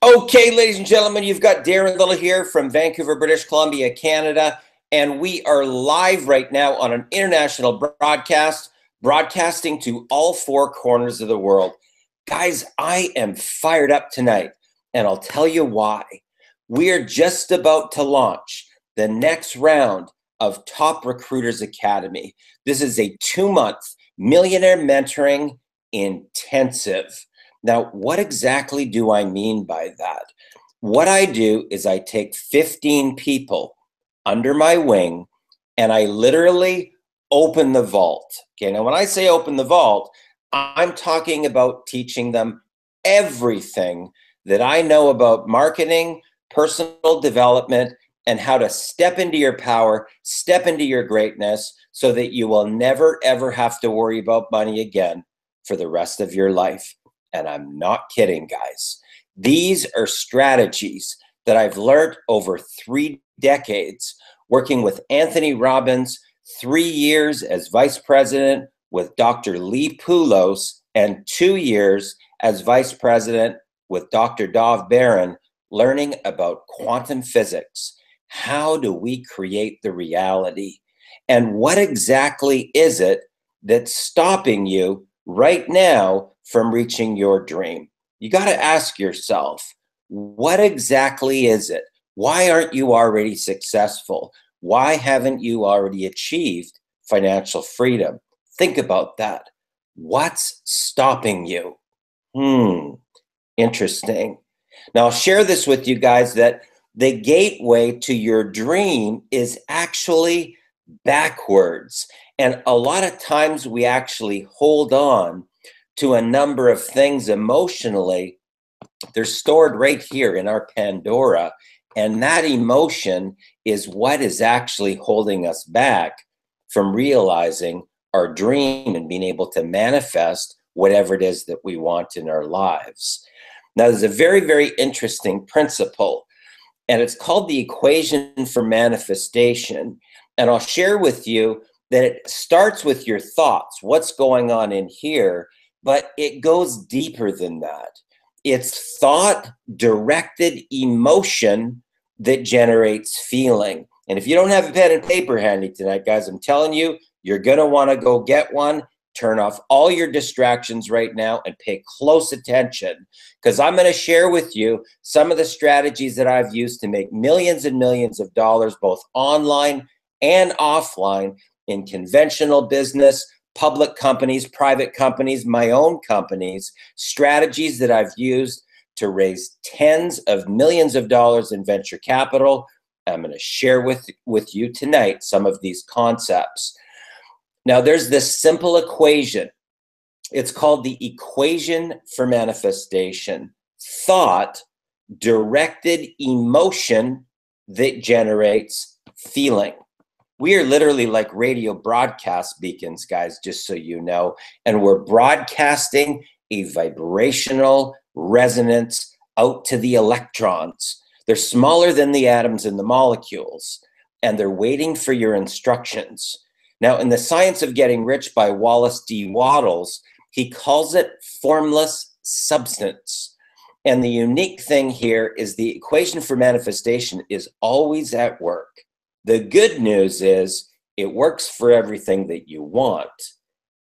Okay, ladies and gentlemen, you've got Darren Little here from Vancouver, British Columbia, Canada, and we are live right now on an international broadcast, broadcasting to all four corners of the world. Guys, I am fired up tonight, and I'll tell you why. We are just about to launch the next round of Top Recruiters Academy. This is a 2-month millionaire mentoring intensive. Now, what exactly do I mean by that? What I do is I take 15 people under my wing and I literally open the vault. Okay, now when I say open the vault, I'm talking about teaching them everything that I know about marketing, personal development, and how to step into your power, step into your greatness so that you will never, ever have to worry about money again for the rest of your life. And I'm not kidding, guys. These are strategies that I've learned over 3 decades working with Anthony Robbins, 3 years as vice president with Dr. Lee Poulos, and 2 years as vice president with Dr. Dov Baron, learning about quantum physics. How do we create the reality? And what exactly is it that's stopping you right now from reaching your dream? You got to ask yourself, what exactly is it? Why aren't you already successful? Why haven't you already achieved financial freedom? Think about that. What's stopping you? Interesting. Now, I'll share this with you guys that the gateway to your dream is actually backwards. And a lot of times we actually hold on to a number of things emotionally. They're stored right here in our Pandora. And that emotion is what is actually holding us back from realizing our dream and being able to manifest whatever it is that we want in our lives. Now, there's a very, very interesting principle, and it's called the equation for manifestation. And I'll share with you that it starts with your thoughts, what's going on in here, but it goes deeper than that. It's thought-directed emotion that generates feeling. And if you don't have a pen and paper handy tonight, guys, I'm telling you, you're going to want to go get one. Turn off all your distractions right now and pay close attention, because I'm going to share with you some of the strategies that I've used to make millions and millions of dollars, both online and offline, in conventional business, public companies, private companies, my own companies, strategies that I've used to raise tens of millions of dollars in venture capital. I'm going to share with you tonight some of these concepts. Now, there's this simple equation. It's called the equation for manifestation. Thought, directed emotion that generates feeling. We are literally like radio broadcast beacons, guys, just so you know. And we're broadcasting a vibrational resonance out to the electrons. They're smaller than the atoms and the molecules, and they're waiting for your instructions. Now, in The Science of Getting Rich by Wallace D. Wattles, he calls it formless substance. And the unique thing here is the equation for manifestation is always at work. The good news is it works for everything that you want.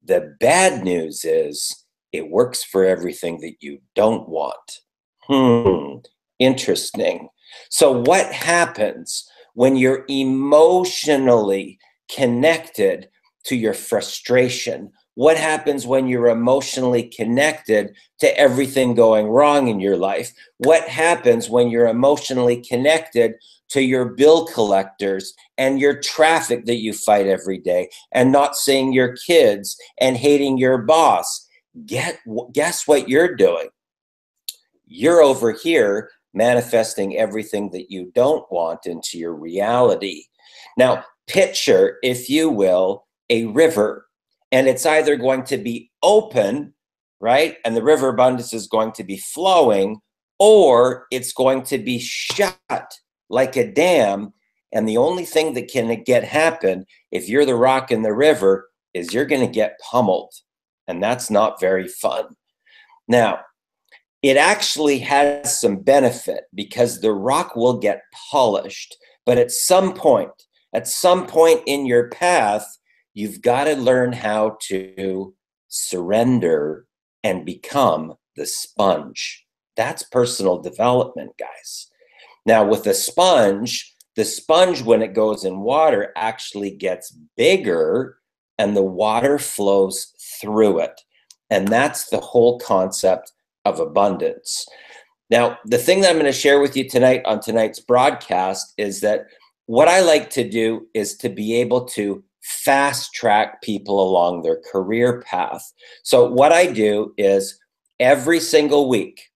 The bad news is it works for everything that you don't want. Interesting. So what happens when you're emotionally connected to your frustration? What happens when you're emotionally connected to everything going wrong in your life? What happens when you're emotionally connected to your bill collectors and your traffic that you fight every day and not seeing your kids and hating your boss? Guess what you're doing? You're over here manifesting everything that you don't want into your reality. Now, picture, if you will, a river, and it's either going to be open, right? And the river abundance is going to be flowing, or it's going to be shut like a dam. And the only thing that can happen if you're the rock in the river is you're going to get pummeled. And that's not very fun. Now, it actually has some benefit because the rock will get polished. But at some point in your path, you've got to learn how to surrender and become the sponge. That's personal development, guys. Now, with the sponge, when it goes in water, actually gets bigger and the water flows through it. And that's the whole concept of abundance. Now, the thing that I'm going to share with you tonight on tonight's broadcast is that what I like to do is to be able to fast track people along their career path. So what I do is every single week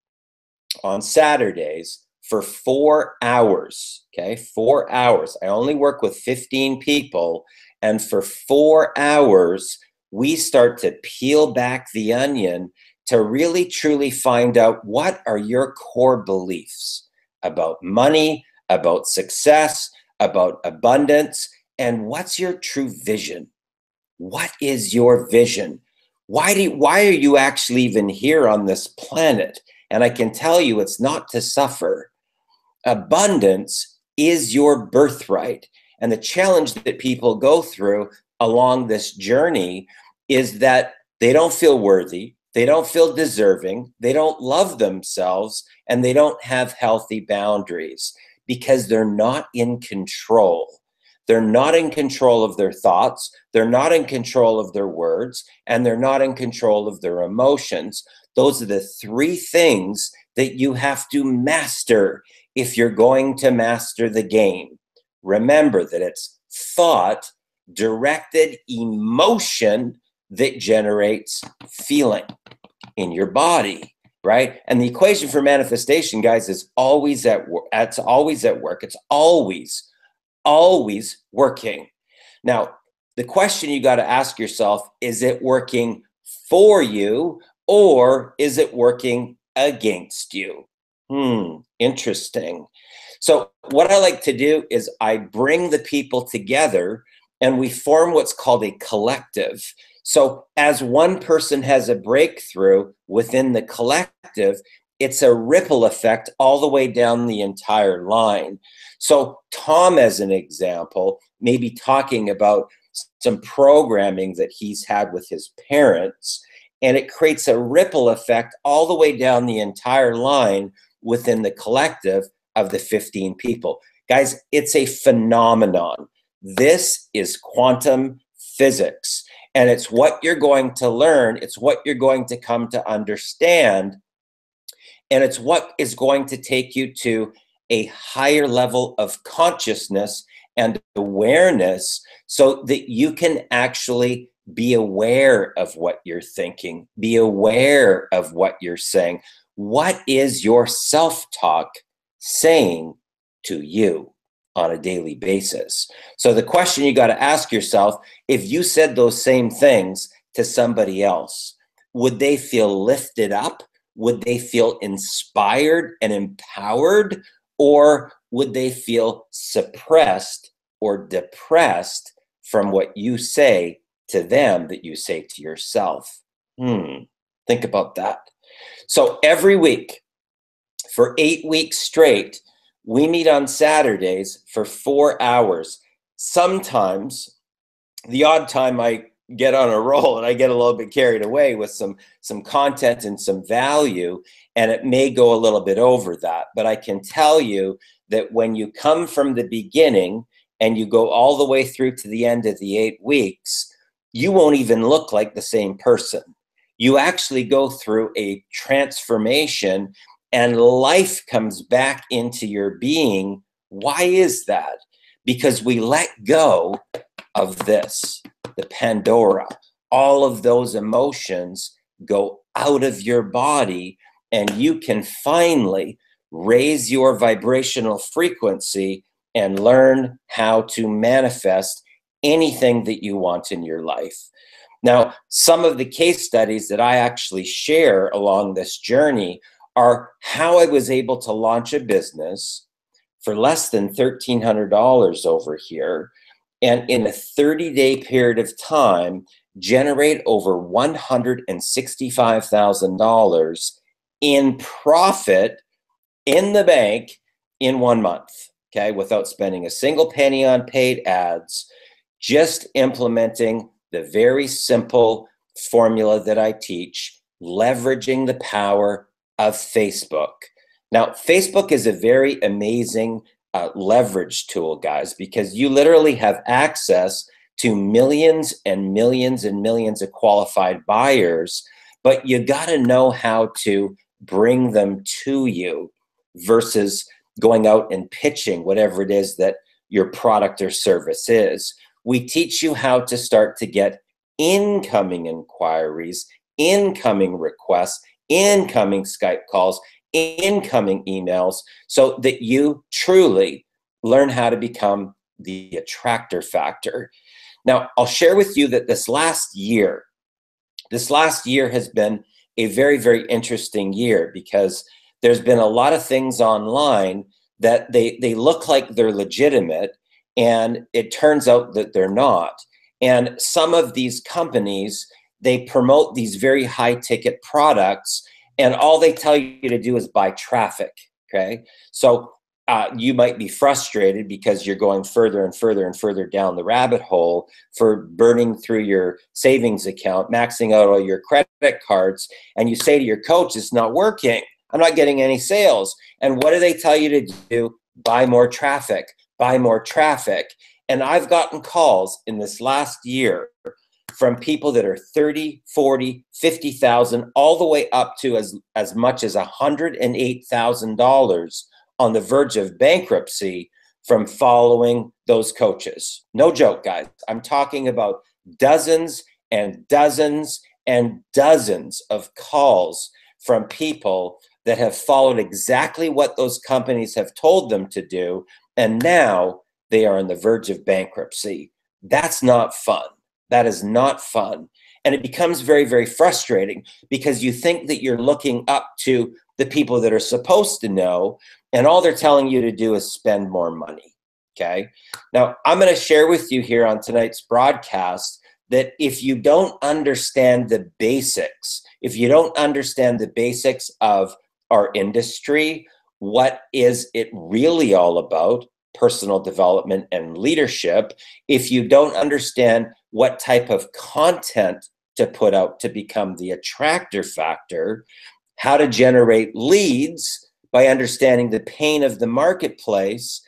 on Saturdays for 4 hours, okay, 4 hours. I only work with 15 people, and for 4 hours, we start to peel back the onion to really truly find out what are your core beliefs about money, about success, about abundance, and what's your true vision? What is your vision? Why are you actually even here on this planet? And I can tell you it's not to suffer. Abundance is your birthright. And the challenge that people go through along this journey is that they don't feel worthy, they don't feel deserving, they don't love themselves, and they don't have healthy boundaries because they're not in control. They're not in control of their thoughts, they're not in control of their words, and they're not in control of their emotions. Those are the 3 things that you have to master if you're going to master the game. Remember that it's thought, directed emotion that generates feeling in your body, right? And the equation for manifestation, guys, is always at work. It's always at work. It's always working. Now, the question you got to ask yourself, is it working for you or is it working against you? Interesting. So what I like to do is I bring the people together and we form what's called a collective. So as one person has a breakthrough within the collective, it's a ripple effect all the way down the entire line. So Tom, as an example, may be talking about some programming that he's had with his parents, and it creates a ripple effect all the way down the entire line within the collective of the 15 people. Guys, it's a phenomenon. This is quantum physics, and it's what you're going to learn. It's what you're going to come to understand, and it's what is going to take you to a higher level of consciousness and awareness so that you can actually be aware of what you're thinking, be aware of what you're saying. What is your self-talk saying to you on a daily basis? So the question you got to ask yourself, if you said those same things to somebody else, would they feel lifted up? Would they feel inspired and empowered? Or would they feel suppressed or depressed from what you say to them that you say to yourself? Think about that. So every week, for 8 weeks straight, we meet on Saturdays for 4 hours. Sometimes, the odd time I get on a roll and I get a little bit carried away with some content and some value, and it may go a little bit over that. But I can tell you that when you come from the beginning and you go all the way through to the end of the 8 weeks, you won't even look like the same person. You actually go through a transformation and life comes back into your being. Why is that? Because we let go of this, the Pandora. All of those emotions go out of your body, and you can finally raise your vibrational frequency and learn how to manifest anything that you want in your life. Now, some of the case studies that I actually share along this journey are how I was able to launch a business for less than $1,300 over here, and in a 30-day period of time, generate over $165,000 in profit in the bank in 1 month, okay, without spending a single penny on paid ads, just implementing the very simple formula that I teach, leveraging the power of Facebook. Now, Facebook is a very amazing leverage tool, guys, because you literally have access to millions and millions and millions of qualified buyers, but you got to know how to bring them to you versus going out and pitching whatever it is that your product or service is. We teach you how to start to get incoming inquiries, incoming requests, incoming Skype calls, incoming emails, so that you truly learn how to become the attractor factor. Now, I'll share with you that this last year has been a very, very interesting year, because there's been a lot of things online that they look like they're legitimate, and it turns out that they're not. And some of these companies, they promote these very high ticket products, and all they tell you to do is buy traffic, okay? So you might be frustrated because you're going further and further and further down the rabbit hole for burning through your savings account, maxing out all your credit cards, and you say to your coach, it's not working. I'm not getting any sales. And what do they tell you to do? Buy more traffic, buy more traffic. And I've gotten calls in this last year from people that are 30, 40, 50,000, all the way up to as much as $108,000 on the verge of bankruptcy from following those coaches. No joke, guys. I'm talking about dozens and dozens and dozens of calls from people that have followed exactly what those companies have told them to do, and now they are on the verge of bankruptcy. That's not fun. That is not fun. And it becomes very, very frustrating, because you think that you're looking up to the people that are supposed to know, and all they're telling you to do is spend more money, okay? Now, I'm going to share with you here on tonight's broadcast that if you don't understand the basics, if you don't understand the basics of our industry, what is it really all about, personal development and leadership, if you don't understand what type of content to put out to become the attractor factor, how to generate leads by understanding the pain of the marketplace,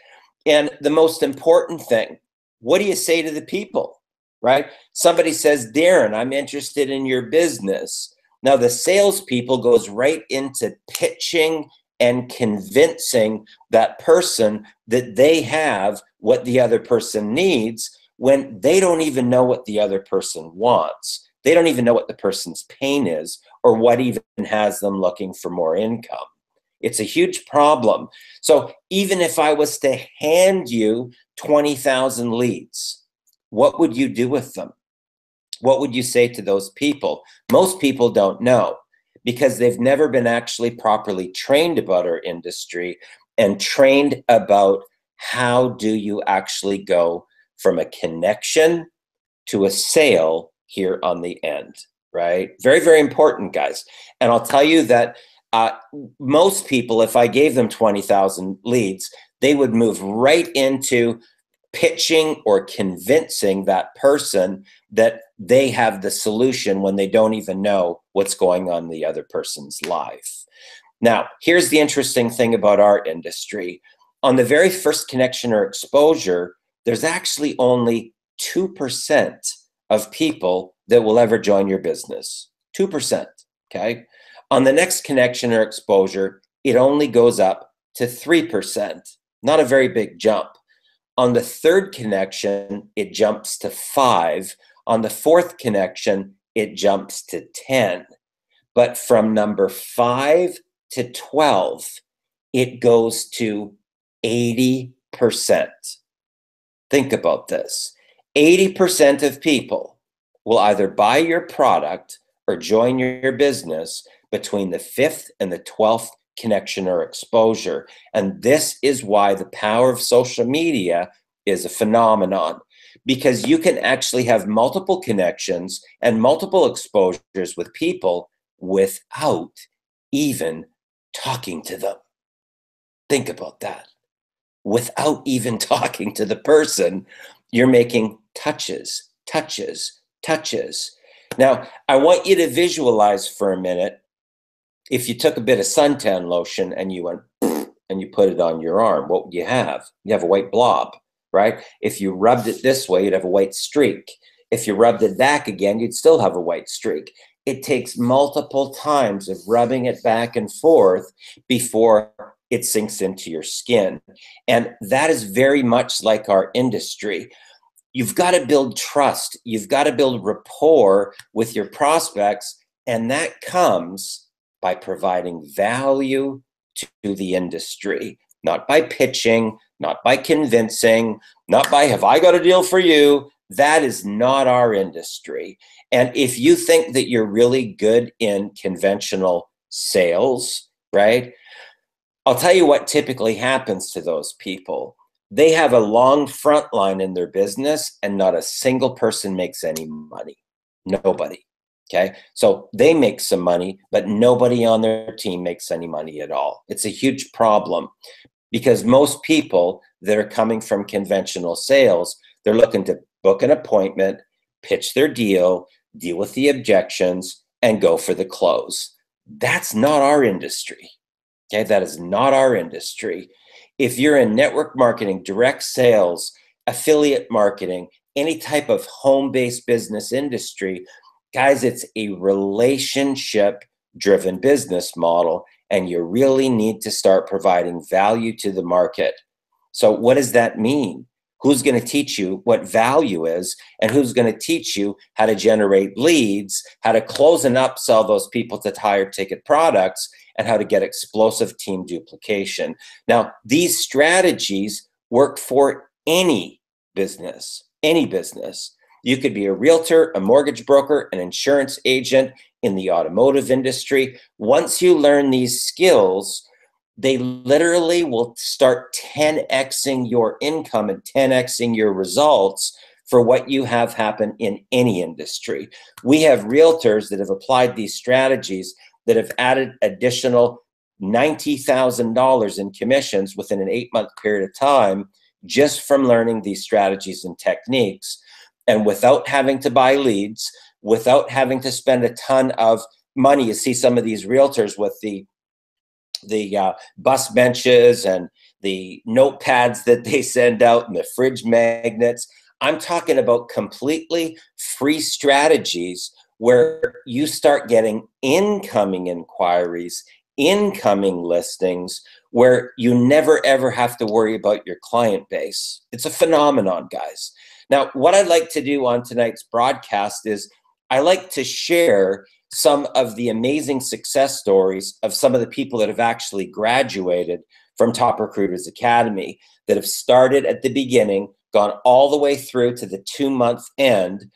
and the most important thing, what do you say to the people, right? Somebody says, Darren, I'm interested in your business. Now the salespeople goes right into pitching and convincing that person that they have what the other person needs, when they don't even know what the other person wants. They don't even know what the person's pain is, or what even has them looking for more income. It's a huge problem. So even if I was to hand you 20,000 leads, what would you do with them? What would you say to those people? Most people don't know, because they've never been actually properly trained about our industry and trained about how do you actually go from a connection to a sale here on the end, right? Very, very important, guys. And I'll tell you that most people, if I gave them 20,000 leads, they would move right into pitching or convincing that person that they have the solution, when they don't even know what's going on in the other person's life. Now, here's the interesting thing about our industry. On the very first connection or exposure, there's actually only 2% of people that will ever join your business. 2%, okay? On the next connection or exposure, it only goes up to 3%. Not a very big jump. On the third connection, it jumps to 5. On the fourth connection, it jumps to 10. But from number 5 to 12, it goes to 80%. Think about this. 80% of people will either buy your product or join your business between the 5th and the 12th connection or exposure. And this is why the power of social media is a phenomenon, because you can actually have multiple connections and multiple exposures with people without even talking to them. Think about that. Without even talking to the person, you're making touches, touches, touches. Now, I want you to visualize for a minute if you took a bit of suntan lotion and you went and you put it on your arm, what would you have? You have a white blob, right? If you rubbed it this way, you'd have a white streak. If you rubbed it back again, you'd still have a white streak. It takes multiple times of rubbing it back and forth before it sinks into your skin. And that is very much like our industry. You've got to build trust. You've got to build rapport with your prospects. And that comes by providing value to the industry, not by pitching, not by convincing, not by, have I got a deal for you? That is not our industry. And if you think that you're really good in conventional sales, right? I'll tell you what typically happens to those people. They have a long front line in their business and not a single person makes any money. Nobody. Okay. So they make some money, but nobody on their team makes any money at all. It's a huge problem because most people that are coming from conventional sales, they're looking to book an appointment, pitch their deal, deal with the objections, and go for the close. That's not our industry. Okay. That is not our industry. If you're in network marketing, direct sales, affiliate marketing, any type of home-based business industry, guys, it's a relationship-driven business model, and you really need to start providing value to the market. So what does that mean? Who's going to teach you what value is, and who's going to teach you how to generate leads, how to close and upsell those people to higher ticket products, and how to get explosive team duplication. Now, these strategies work for any business, any business. You could be a realtor, a mortgage broker, an insurance agent in the automotive industry. Once you learn these skills, they literally will start 10xing your income and 10xing your results for what you have happen in any industry. We have realtors that have applied these strategies that have added additional $90,000 in commissions within an 8-month period of time just from learning these strategies and techniques. And without having to buy leads, without having to spend a ton of money. You see some of these realtors with the bus benches and the notepads that they send out and the fridge magnets. I'm talking about completely free strategies where you start getting incoming inquiries, incoming listings, where you never ever have to worry about your client base. It's a phenomenon, guys. Now, what I'd like to do on tonight's broadcast is I like to share some of the amazing success stories of some of the people that have actually graduated from Top Recruiters Academy, that have started at the beginning, gone all the way through to the 2-month end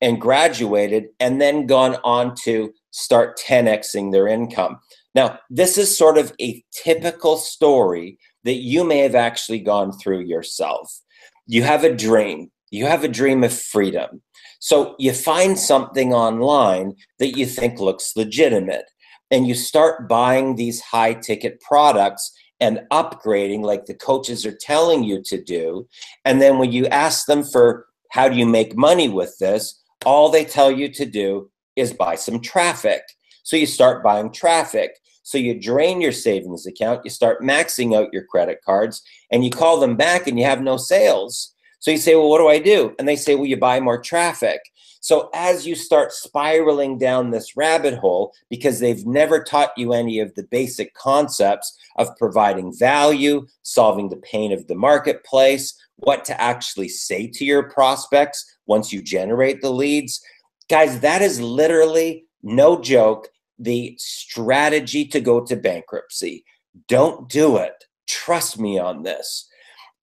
and graduated, and then gone on to start 10xing their income. Now, this is sort of a typical story that you may have actually gone through yourself. You have a dream. You have a dream of freedom. So you find something online that you think looks legitimate, and you start buying these high ticket products and upgrading like the coaches are telling you to do. And then when you ask them for how do you make money with this, all they tell you to do is buy some traffic. So you start buying traffic. So you drain your savings account, you start maxing out your credit cards, and you call them back and you have no sales. So you say, well, what do I do? And they say, well, you buy more traffic. So as you start spiraling down this rabbit hole, because they've never taught you any of the basic concepts of providing value, solving the pain of the marketplace, what to actually say to your prospects once you generate the leads. Guys, that is literally, no joke, the strategy to go to bankruptcy. Don't do it. Trust me on this.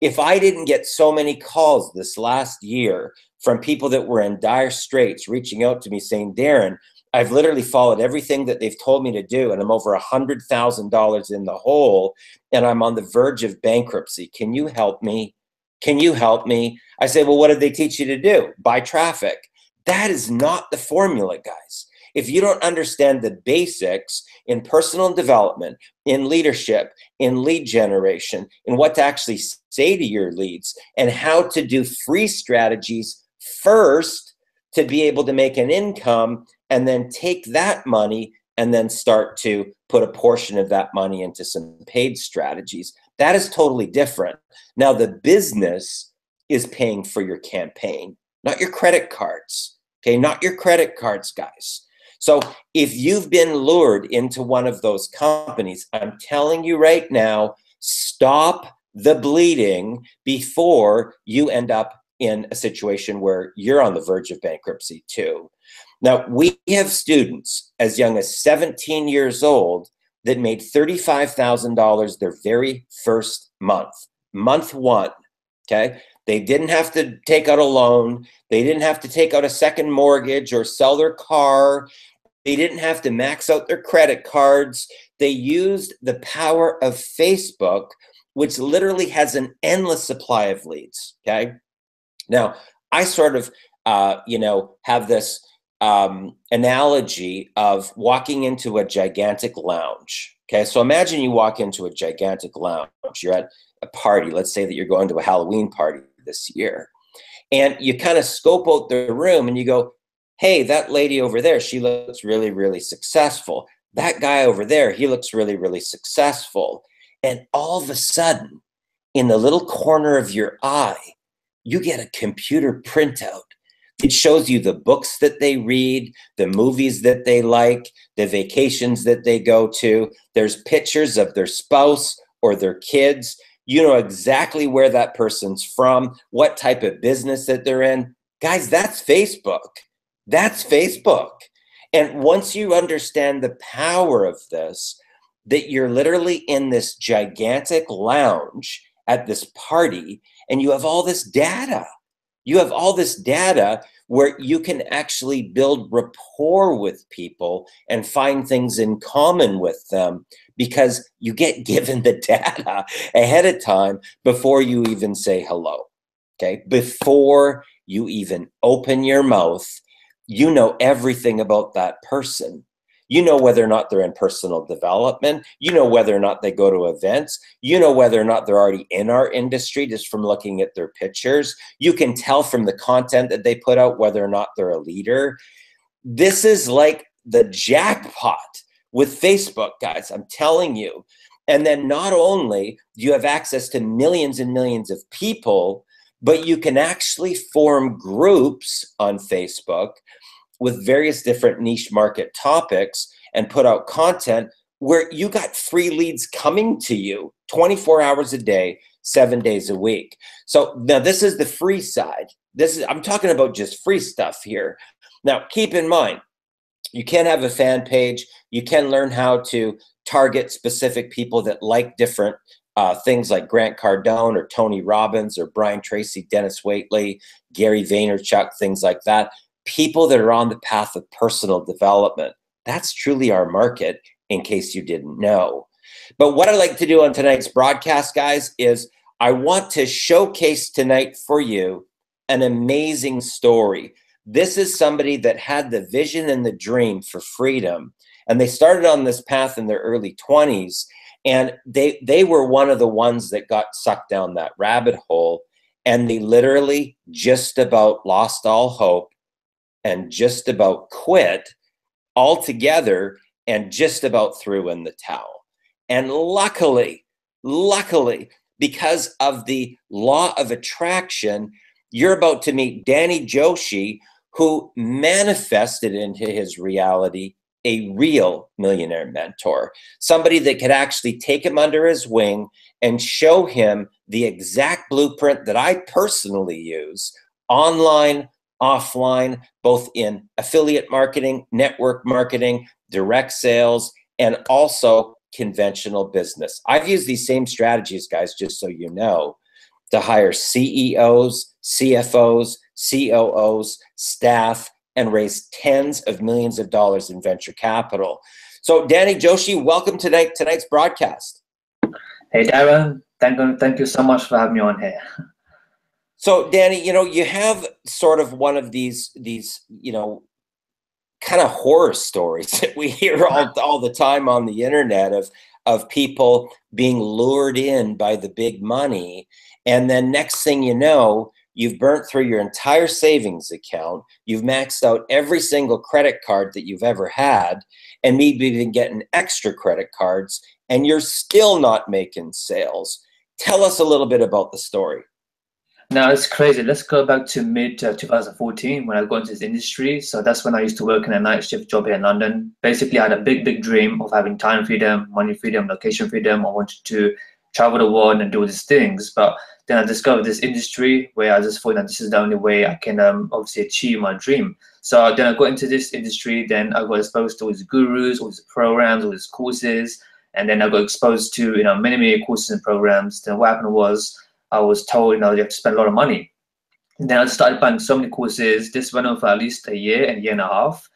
If I didn't get so many calls this last year from people that were in dire straits reaching out to me saying, Darren, I've literally followed everything that they've told me to do, and I'm over $100,000 in the hole, and I'm on the verge of bankruptcy. Can you help me? Can you help me? I say, well, what did they teach you to do? Buy traffic. That is not the formula, guys. If you don't understand the basics in personal development, in leadership, in lead generation, in what to actually say to your leads, and how to do free strategies first to be able to make an income, and then take that money and then start to put a portion of that money into some paid strategies, that is totally different. Now, the business is paying for your campaign, not your credit cards. Okay, not your credit cards, guys. So if you've been lured into one of those companies, I'm telling you right now, stop the bleeding before you end up in a situation where you're on the verge of bankruptcy too. Now, we have students as young as 17 years old that made $35,000 their very first month, month one, okay? They didn't have to take out a loan. They didn't have to take out a second mortgage or sell their car. They didn't have to max out their credit cards. They used the power of Facebook, which literally has an endless supply of leads, okay? Now, I sort of, have this analogy of walking into a gigantic lounge, okay? So imagine you walk into a gigantic lounge. You're at a party. Let's say that you're going to a Halloween party this year. And you kind of scope out the room and you go, hey, that lady over there, she looks really, really successful. That guy over there, he looks really, really successful. And all of a sudden, in the little corner of your eye, you get a computer printout. It shows you the books that they read, the movies that they like, the vacations that they go to. There's pictures of their spouse or their kids. You know exactly where that person's from, what type of business that they're in. Guys, that's Facebook. That's Facebook. And once you understand the power of this, that you're literally in this gigantic lounge at this party, and you have all this data. You have all this data where you can actually build rapport with people and find things in common with them because you get given the data ahead of time before you even say hello, okay? Before you even open your mouth, you know everything about that person. You know whether or not they're in personal development. You know whether or not they go to events. You know whether or not they're already in our industry just from looking at their pictures. You can tell from the content that they put out whether or not they're a leader. This is like the jackpot with Facebook, guys. I'm telling you. And then not only do you have access to millions and millions of people, but you can actually form groups on Facebook with various different niche market topics and put out content where you got free leads coming to you 24 hours a day, 7 days a week. So now this is the free side. I'm talking about just free stuff here. Now, keep in mind, you can have a fan page. You can learn how to target specific people that like different things like Grant Cardone or Tony Robbins or Brian Tracy, Dennis Waitley, Gary Vaynerchuk, things like that. People that are on the path of personal development. That's truly our market, in case you didn't know. But what I like to do on tonight's broadcast, guys, is I want to showcase tonight for you an amazing story. This is somebody that had the vision and the dream for freedom, and they started on this path in their early 20s, and they were one of the ones that got sucked down that rabbit hole, and they literally just about lost all hope and just about quit altogether and just about threw in the towel. And luckily, because of the law of attraction, you're about to meet Danny Joshi, who manifested into his reality a real millionaire mentor, somebody that could actually take him under his wing and show him the exact blueprint that I personally use online, offline, both in affiliate marketing, network marketing, direct sales, and also conventional business. I've used these same strategies, guys, just so you know, to hire CEOs, CFOs, COOs, staff, and raise tens of millions of dollars in venture capital. So Danny Joshi, welcome to tonight's broadcast. Hey, Darren, thank you so much for having me on here. So Danny, you have sort of one of these kind of horror stories that we hear all the time on the internet of people being lured in by the big money. And then next thing you know, you've burnt through your entire savings account. You've maxed out every single credit card that you've ever had, and maybe even getting extra credit cards, and you're still not making sales. Tell us a little bit about the story. Now it's crazy. Let's go back to mid 2014 when I got into this industry. So that's when I used to work in a night shift job here in London. Basically, I had a big dream of having time freedom, money freedom, location freedom. I wanted to travel the world and do these things. But then I discovered this industry where I just thought that this is the only way I can obviously achieve my dream. So then I got into this industry. Then I got exposed to all these gurus, all these programs, all these courses. And then I got exposed to many courses and programs. Then what happened was, I was told, you have to spend a lot of money. And then I just started buying so many courses. This went on for at least a year and a half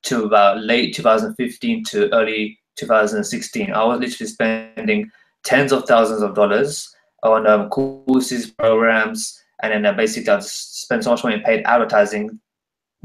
to about late 2015 to early 2016. I was literally spending tens of thousands of dollars on courses, programs, and then basically I just spent so much money in paid advertising.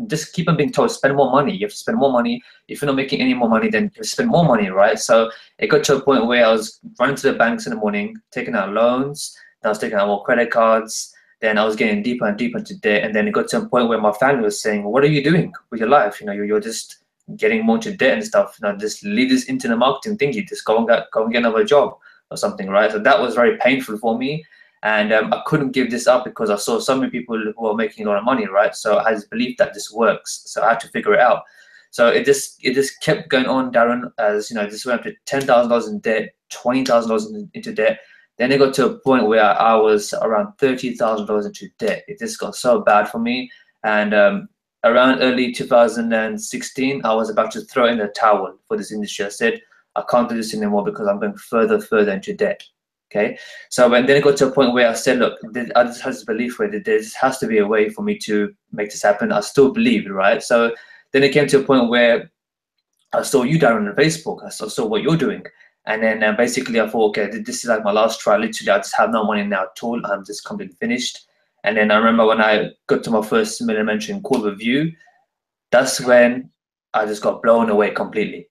Just keep on being told, spend more money. You have to spend more money. If you're not making any more money, then you spend more money, right? So it got to a point where I was running to the banks in the morning, taking out loans. I was taking out more credit cards. Then I was getting deeper and deeper into debt. And then it got to a point where my family was saying, what are you doing with your life? You're just getting more into debt and stuff. Just leave this internet marketing thingy. Just go and get another job or something, right? So that was very painful for me. And I couldn't give this up because I saw so many people who were making a lot of money, right? So I just believed that this works. So I had to figure it out. So it just kept going on, Darren, as this went up to $10,000 in debt, $20,000 into debt. Then it got to a point where I was around $30,000 into debt. It just got so bad for me. And around early 2016, I was about to throw in the towel for this industry. I said, I can't do this anymore because I'm going further into debt. Okay. So then it got to a point where I said, look, I just had this belief where there has to be a way for me to make this happen. I still believe, right? So then it came to a point where I saw you, Darren, on Facebook. I saw what you're doing. And then basically I thought, okay, this is like my last try. Literally, I just have no money now at all. I'm just completely finished. And then I remember when I got to my first Millionaire Mentoring call with you, that's when I just got blown away completely.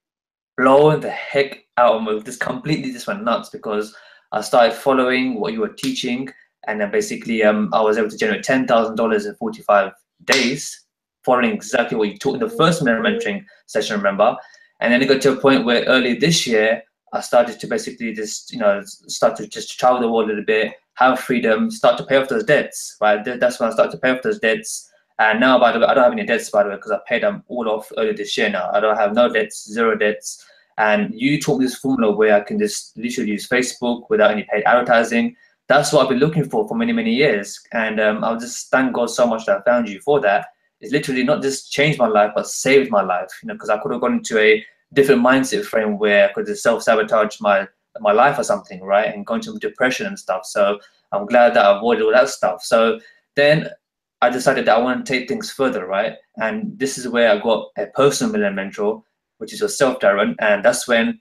Blown the heck out of me. This completely just went nuts because I started following what you were teaching. And then basically I was able to generate $10,000 in 45 days, following exactly what you taught in the first Millionaire Mentoring session, remember? And then it got to a point where early this year, I started to basically just, start to just travel the world a little bit, have freedom, start to pay off those debts, right? That's when I started to pay off those debts. And now, by the way, I don't have any debts, by the way, because I paid them all off earlier this year now. I don't have no debts, zero debts. And you taught me this formula where I can just literally use Facebook without any paid advertising. That's what I've been looking for many years. And I'll just thank God so much that I found you for that. It's literally not just changed my life, but saved my life, because I could have gone into a different mindset frame where I could just self-sabotage my life or something, right? And go into depression and stuff. So I'm glad that I avoided all that stuff. So then I decided that I want to take things further, right? And this is where I got a personal millionaire mentor, which is yourself, Darren. And that's when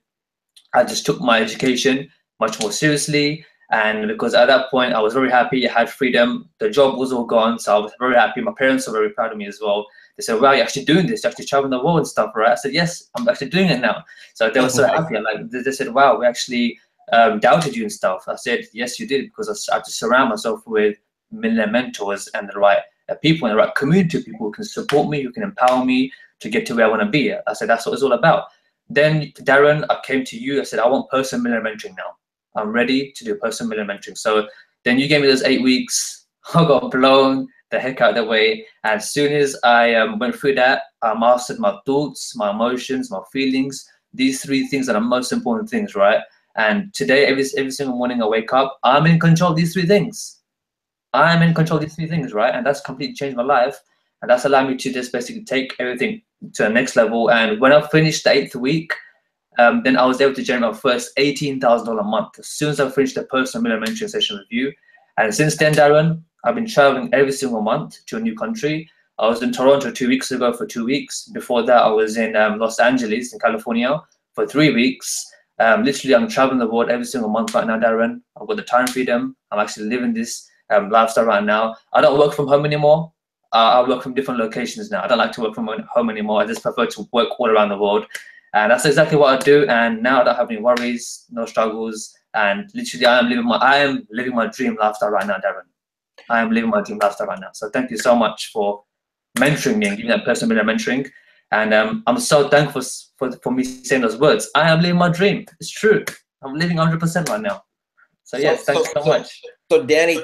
I just took my education much more seriously. And because at that point I was very happy, I had freedom, the job was all gone, so I was very happy. My parents were very proud of me as well. They said, wow, you're actually doing this, you're actually traveling the world and stuff, right? I said, yes, I'm actually doing it now. So they were so happy. They said, wow, we actually doubted you and stuff. I said, yes, you did, because I had to surround myself with millionaire mentors and the right people and the right community of people who can support me, who can empower me to get to where I want to be. I said, that's what it's all about. Then, Darren, I came to you. I said, I want personal millionaire mentoring now. I'm ready to do personal millionaire mentoring. So then you gave me those 8 weeks. I got blown the heck out of the way. And as soon as I went through that, I mastered my thoughts, my emotions, my feelings. These 3 things are the most important things, right? And today, every single morning I wake up, I'm in control of these 3 things. I'm in control of these 3 things, right? And that's completely changed my life. And that's allowed me to just basically take everything to the next level. And when I finished the 8th week, then I was able to generate my first $18,000 a month as soon as I finished the personal millionaire mentoring session with you. And since then, Darren, I've been traveling every single month to a new country. I was in Toronto 2 weeks ago for 2 weeks. Before that, I was in Los Angeles in California for 3 weeks. Literally, I'm traveling the world every single month right now, Darren. I've got the time freedom. I'm actually living this lifestyle right now. I don't work from home anymore. I work from different locations now. I don't like to work from home anymore. I just prefer to work all around the world. And that's exactly what I do. And now I don't have any worries, no struggles. And literally, I am living my dream lifestyle right now, Darren. I am living my dream lifestyle right now. So thank you so much for mentoring me and giving that personal mentoring. And I'm so thankful for me saying those words. I am living my dream. It's true. I'm living 100% right now. So yes, thanks so much. So Danny,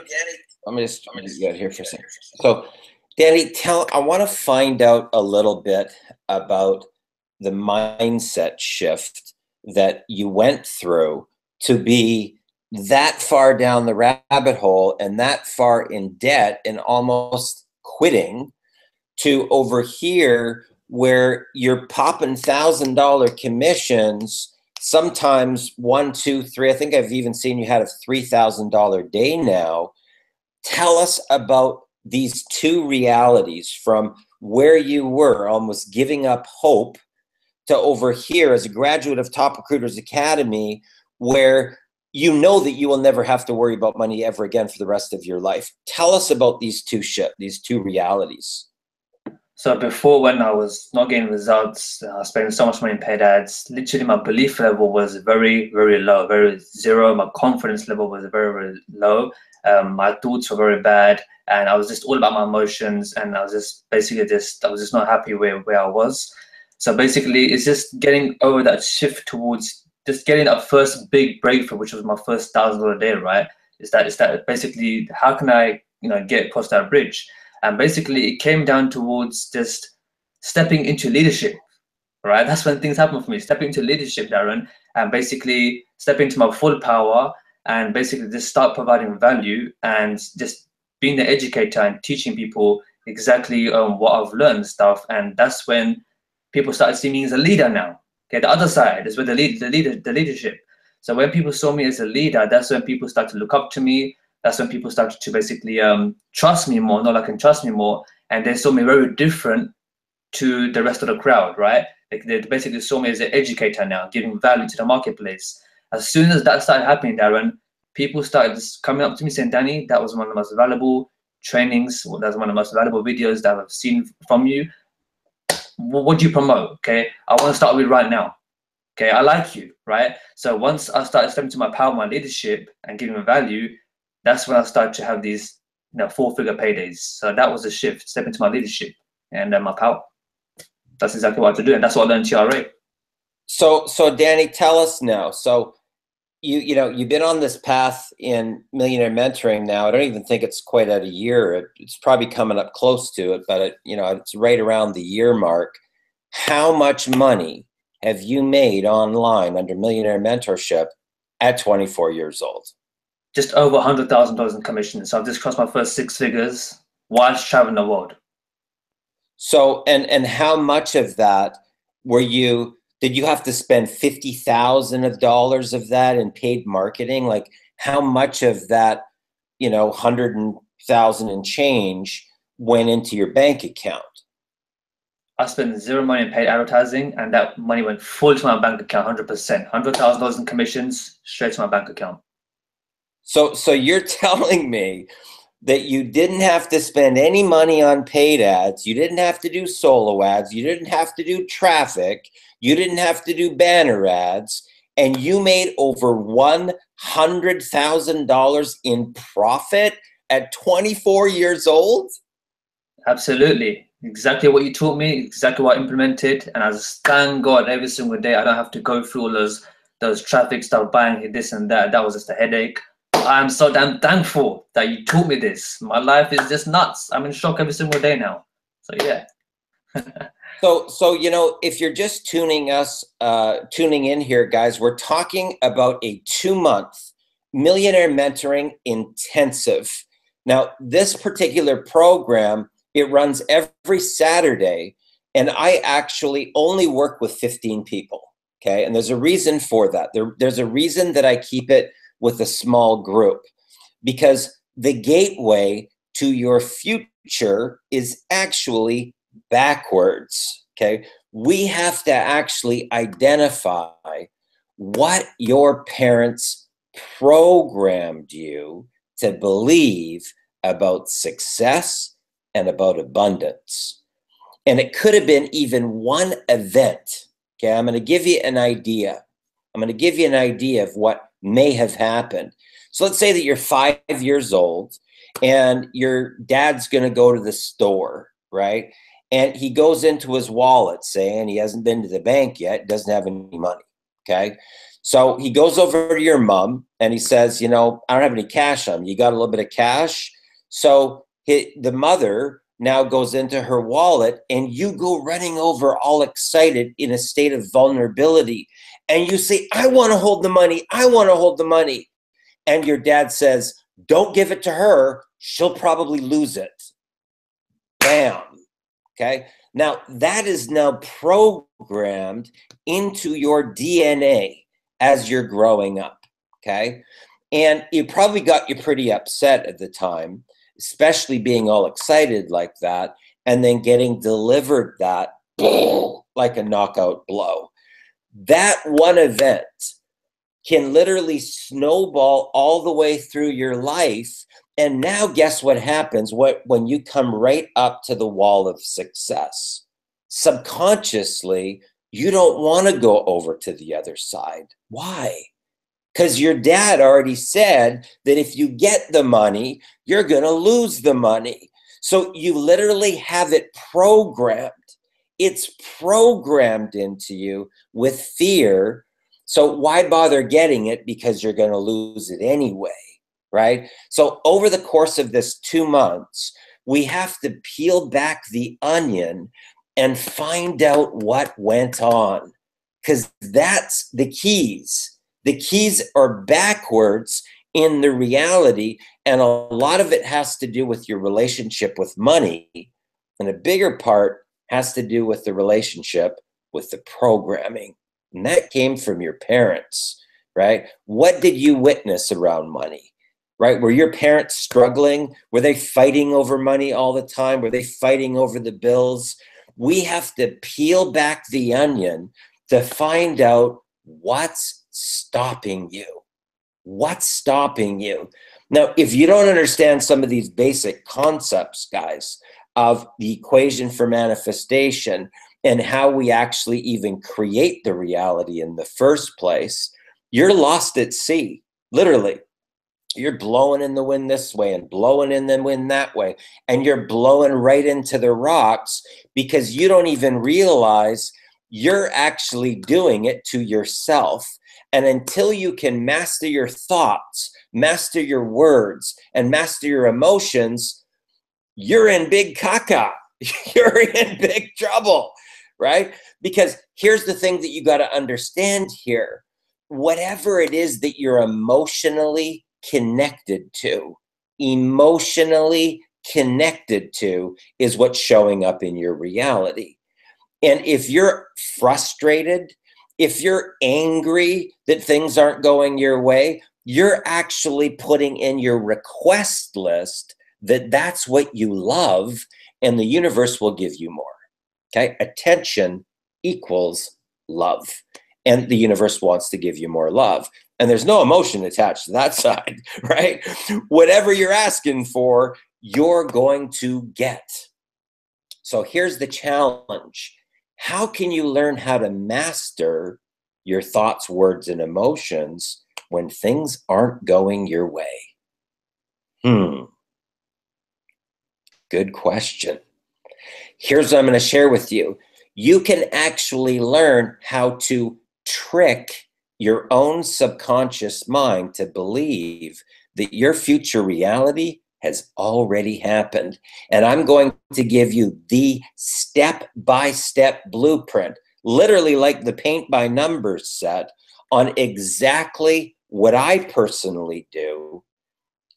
let me just get here for a second. So Danny, I want to find out a little bit about the mindset shift that you went through to be that far down the rabbit hole and that far in debt and almost quitting, to over here where you're popping $1,000 commissions, sometimes 1, 2, 3. I think I've even seen you had a $3,000 day now. Tell us about these two realities, from where you were almost giving up hope to over here as a graduate of Top Recruiters Academy, where you know that you will never have to worry about money ever again for the rest of your life. Tell us about these two realities. So before, when I was not getting results, spending so much money in paid ads, literally my belief level was very, very low, very zero. My confidence level was very, very low. My thoughts were very bad, and I was just all about my emotions, and I was just basically I was just not happy where I was. So basically, it's just getting over that shift towards just getting that first big breakthrough, which was my first $1,000 day, right? Is that basically, how can I, get across that bridge? And basically, it came down towards just stepping into leadership, right? That's when things happen for me. Stepping into leadership, Darren, and basically stepping into my full power, and basically just start providing value and just being the educator and teaching people exactly what I've learned and stuff. And that's when people started seeing me as a leader now. Okay, the other side is with the leadership. So when people saw me as a leader, that's when people started to look up to me. That's when people started to basically trust me more, know I can trust me more. And they saw me very different to the rest of the crowd, right? They basically saw me as an educator now, giving value to the marketplace. As soon as that started happening, Darren, people started just coming up to me saying, Danny, that was one of the most valuable trainings. That was one of the most valuable videos that I've seen from you. What do you promote? Okay, I want to start with right now. Okay, I like you, right? So once I started stepping to my power, my leadership, and giving value, that's when I started to have these, 4-figure paydays. So that was a shift, step into my leadership and my power. That's exactly what I had to do, and that's what I learned in TRA. So Danny, tell us now. So you've been on this path in millionaire mentoring now. I don't even think it's quite at a year. It's probably coming up close to it, but it's right around the year mark. How much money have you made online under millionaire mentorship at 24 years old? Just over $100,000 in commissions. So I've just crossed my first 6 figures whilst traveling the world. So, and how much of that did you have to spend $50,000 of that in paid marketing? Like, how much of that, 100,000 and change went into your bank account? I spent zero money in paid advertising, and that money went full to my bank account, 100%. $100,000 in commissions straight to my bank account. So you're telling me that you didn't have to spend any money on paid ads, you didn't have to do solo ads, you didn't have to do traffic, you didn't have to do banner ads, and you made over $100,000 in profit at 24 years old? Absolutely. Exactly what you taught me, exactly what I implemented. And I just thank God every single day I don't have to go through all those traffic stuff, buying this and that. That was just a headache. I'm so damn thankful that you taught me this. My life is just nuts. I'm in shock every single day now. So yeah. So if you're just tuning in here, guys, we're talking about a 2-month millionaire mentoring intensive. Now, this particular program, it runs every Saturday, and I actually only work with 15 people. Okay, and there's a reason for that. There's a reason that I keep it with a small group, because the gateway to your future is actually backwards. Okay, we have to actually identify what your parents programmed you to believe about success, and about abundance. And it could have been even one event. Okay, I'm going to give you an idea. I'm going to give you an idea of what may have happened. So let's say that you're 5 years old and your dad's going to go to the store, right? And he goes into his wallet saying he hasn't been to the bank yet, doesn't have any money, okay? So he goes over to your mom and he says, you know, I don't have any cash on me. You got a little bit of cash? So the mother now goes into her wallet and you go running over all excited in a state of vulnerability. And you say, I want to hold the money. I want to hold the money. And your dad says, don't give it to her. She'll probably lose it. Bam. Okay. Now that is now programmed into your DNA as you're growing up. Okay. And it probably got you pretty upset at the time, especially being all excited like that, and then getting delivered that like a knockout blow. That one event can literally snowball all the way through your life. And now guess what happens when you come right up to the wall of success? Subconsciously, you don't want to go over to the other side. Why? Because your dad already said that if you get the money, you're going to lose the money. So you literally have it programmed. It's programmed into you with fear. So why bother getting it? Because you're going to lose it anyway, right? So over the course of this 2 months, we have to peel back the onion and find out what went on, because that's the keys. The keys are backwards in the reality, and a lot of it has to do with your relationship with money, and a bigger part has to do with the relationship with the programming. And that came from your parents, right? What did you witness around money, right? Were your parents struggling? Were they fighting over money all the time? Were they fighting over the bills? We have to peel back the onion to find out what's stopping you. What's stopping you? Now, if you don't understand some of these basic concepts, guys, of the equation for manifestation and how we actually even create the reality in the first place, you're lost at sea, literally. You're blowing in the wind this way and blowing in the wind that way, and you're blowing right into the rocks because you don't even realize you're actually doing it to yourself. And until you can master your thoughts, master your words, and master your emotions, you're in big caca. You're in big trouble, right? Because here's the thing that you got to understand here. Whatever it is that you're emotionally connected to is what's showing up in your reality. And if you're frustrated, if you're angry that things aren't going your way, you're actually putting in your request list that that's what you love, and the universe will give you more. Okay? Attention equals love. And the universe wants to give you more love. And there's no emotion attached to that side, right? Whatever you're asking for, you're going to get. So here's the challenge. How can you learn how to master your thoughts, words, and emotions when things aren't going your way? Good question. Here's what I'm going to share with you. You can actually learn how to trick your own subconscious mind to believe that your future reality has already happened. And I'm going to give you the step-by-step blueprint, literally like the paint by numbers set, on exactly what I personally do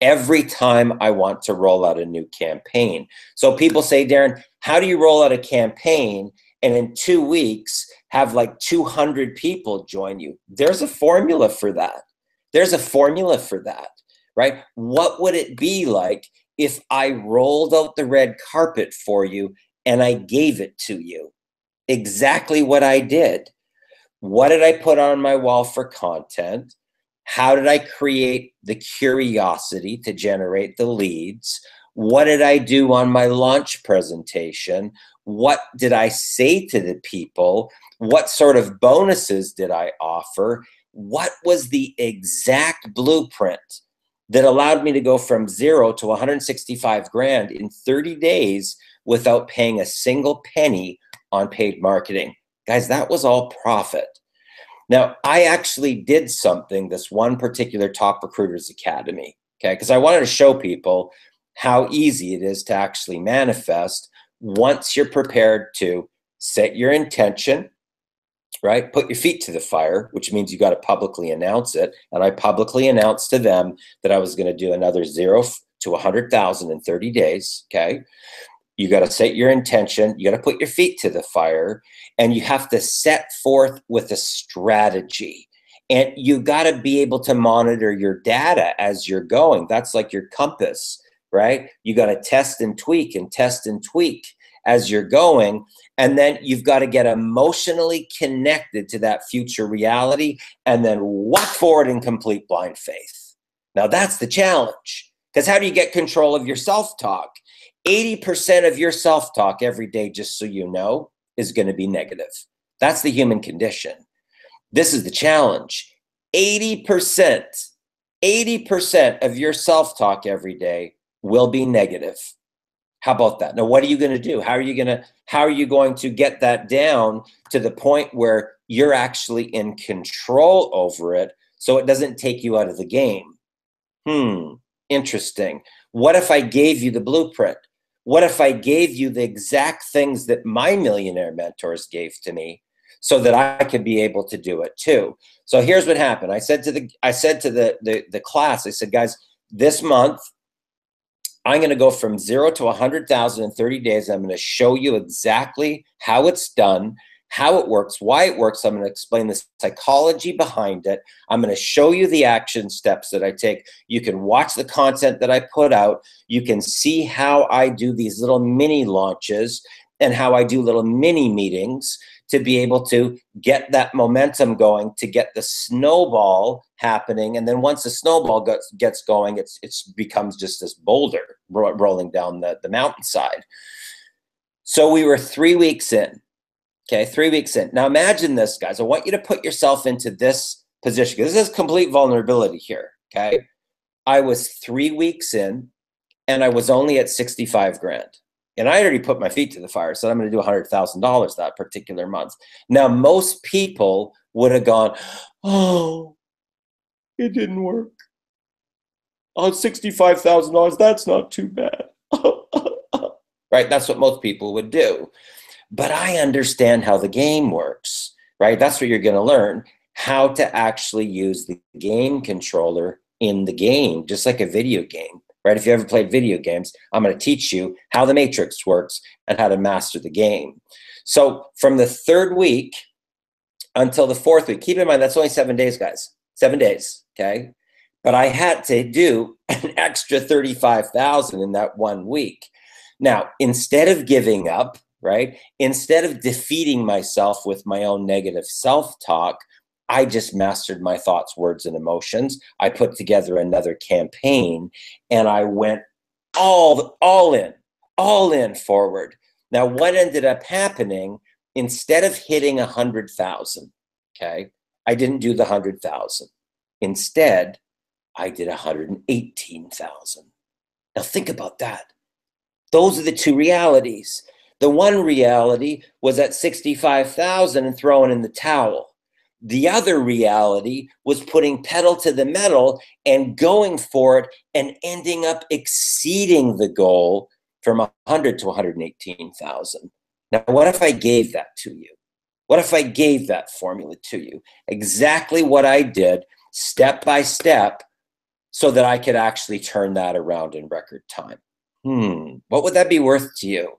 every time I want to roll out a new campaign. So people say, Darren, how do you roll out a campaign and in 2 weeks have like 200 people join you? There's a formula for that. There's a formula for that, right? What would it be like if I rolled out the red carpet for you and I gave it to you? Exactly what I did. What did I put on my wall for content? How did I create the curiosity to generate the leads? What did I do on my launch presentation? What did I say to the people? What sort of bonuses did I offer? What was the exact blueprint that allowed me to go from 0 to 165 grand in 30 days without paying a single penny on paid marketing? Guys, that was all profit. Now, I actually did something, this one particular Top Recruiters Academy, okay? Because I wanted to show people how easy it is to actually manifest once you're prepared to set your intention, right? Put your feet to the fire, which means you got to publicly announce it. And I publicly announced to them that I was going to do another 0 to 100,000 in 30 days, okay? You got to set your intention. You got to put your feet to the fire, and you have to set forth with a strategy. And you got to be able to monitor your data as you're going. That's like your compass, right? You got to test and tweak and test and tweak as you're going. And then you've got to get emotionally connected to that future reality and then walk forward in complete blind faith. Now that's the challenge, because how do you get control of your self-talk? 80% of your self-talk every day, just so you know, is going to be negative. That's the human condition. This is the challenge. 80% of your self-talk every day will be negative. How about that? Now, what are you going to do? How are you going to get that down to the point where you're actually in control over it so it doesn't take you out of the game? Interesting. What if I gave you the blueprint? What if I gave you the exact things that my millionaire mentors gave to me so that I could be able to do it too? So here's what happened. I said to the class, I said, guys, this month, I'm going to go from 0 to 100,000 in 30 days. I'm going to show you exactly how it's done, how it works, why it works. I'm going to explain the psychology behind it. I'm going to show you the action steps that I take. You can watch the content that I put out. You can see how I do these little mini launches and how I do little mini meetings to be able to get that momentum going, to get the snowball happening. And then once the snowball gets going, it becomes just this boulder rolling down the mountainside. So we were 3 weeks in. Okay, 3 weeks in. Now imagine this, guys. I want you to put yourself into this position, because this is complete vulnerability here, okay? I was 3 weeks in, and I was only at 65 grand. And I already put my feet to the fire, so I'm going to do $100,000 that particular month. Now, most people would have gone, oh, it didn't work. Oh, $65,000, that's not too bad. Right? That's what most people would do. But I understand how the game works, right? That's what you're going to learn, how to actually use the game controller in the game, just like a video game, right? If you ever played video games, I'm going to teach you how the matrix works and how to master the game. So from the 3rd week until the 4th week, keep in mind, that's only 7 days, guys, 7 days, okay? But I had to do an extra 35,000 in that 1 week. Now, instead of giving up, right? Instead of defeating myself with my own negative self-talk, I just mastered my thoughts, words, and emotions. I put together another campaign, and I went all in forward. Now, what ended up happening, instead of hitting 100,000, okay, I didn't do the 100,000. Instead, I did 118,000. Now, think about that. Those are the two realities. The one reality was at 65,000 and throwing in the towel. The other reality was putting pedal to the metal and going for it and ending up exceeding the goal from 100 to 118,000. Now, what if I gave that to you? What if I gave that formula to you? Exactly what I did, step by step, so that I could actually turn that around in record time. What would that be worth to you?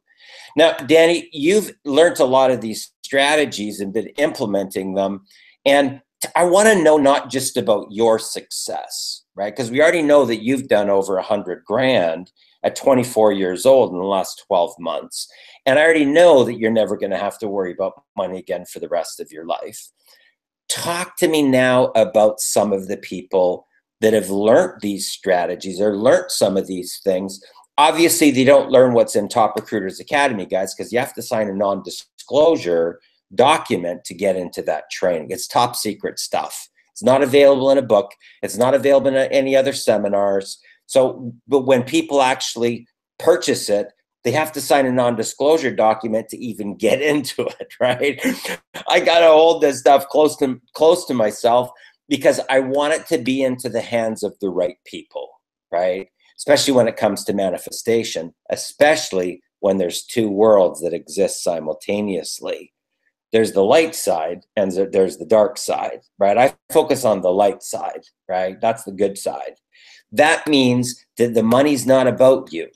Now, Danny, you've learned a lot of these strategies and been implementing them. And I want to know not just about your success, right? Because we already know that you've done over 100 grand at 24 years old in the last 12 months. And I already know that you're never going to have to worry about money again for the rest of your life. Talk to me now about some of the people that have learned these strategies or learned some of these things Obviously, they don't learn what's in Top Recruiters Academy, guys, because you have to sign a non-disclosure document to get into that training. It's top secret stuff. It's not available in a book. It's not available in any other seminars. So, but when people actually purchase it, they have to sign a non-disclosure document to even get into it, right? I got to hold this stuff close to myself because I want it to be into the hands of the right people, right? Especially when it comes to manifestation, especially when there's two worlds that exist simultaneously. There's the light side and there's the dark side, right? I focus on the light side, right? That's the good side. That means that the money's not about you.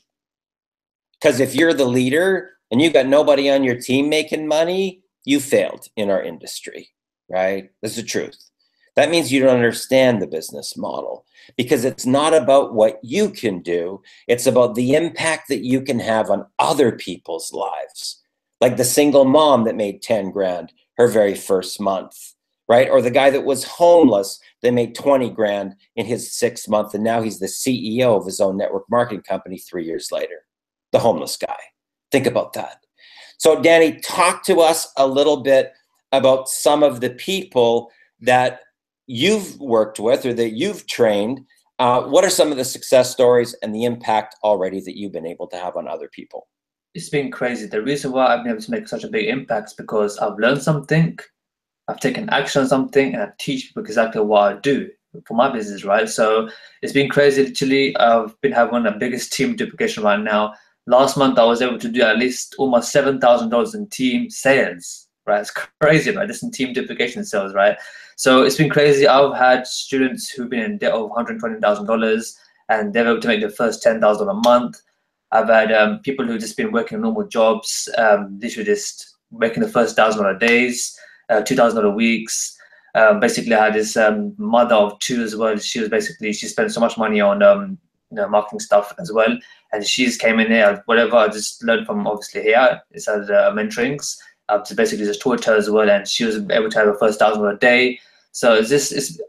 Because if you're the leader and you got nobody on your team making money, you failed in our industry, right? That's the truth. That means you don't understand the business model because it's not about what you can do. It's about the impact that you can have on other people's lives. Like the single mom that made 10 grand her very first month, right? Or the guy that was homeless that made 20 grand in his 6th month. And now he's the CEO of his own network marketing company 3 years later. The homeless guy. Think about that. So Danny, talk to us a little bit about some of the people that you've worked with or that you've trained. What are some of the success stories and the impact already that you've been able to have on other people? It's been crazy. The reason why I've been able to make such a big impact is because I've learned something, I've taken action on something, and I teach people exactly what I do for my business, right? So it's been crazy. Literally, I've been having one of the biggest team duplication right now. Last month, I was able to do at least almost $7,000 in team sales, right? It's crazy, right? This in team duplication sales, right? So it's been crazy. I've had students who've been in debt of $120,000 and they're able to make their first $10,000 a month. I've had people who've just been working normal jobs, literally just making the first $1,000 days, $2,000 weeks. Basically, I had this mother of 2 as well. She spent so much money on marketing stuff as well. And she just came in here, whatever I just learned from obviously here, it's as mentorings. So basically just taught her as well, and she was able to have her first $1,000 a day. So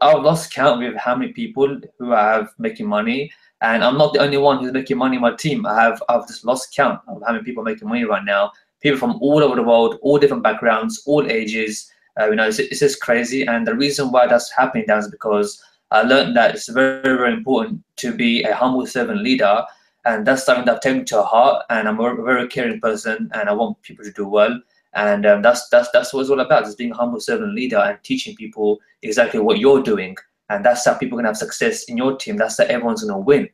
I've lost count with how many people who I have making money. And I'm not the only one who's making money in my team. I've just lost count of how many people are making money right now. People from all over the world, all different backgrounds, all ages. It's just crazy. And the reason why that's happening is because I learned that it's very, very important to be a humble servant leader. And that's something that I've taken to heart. And I'm a very caring person, and I want people to do well. And that's what it's all about, is being a humble servant leader and teaching people exactly what you're doing. And that's how people can have success in your team. That's how everyone's going to win,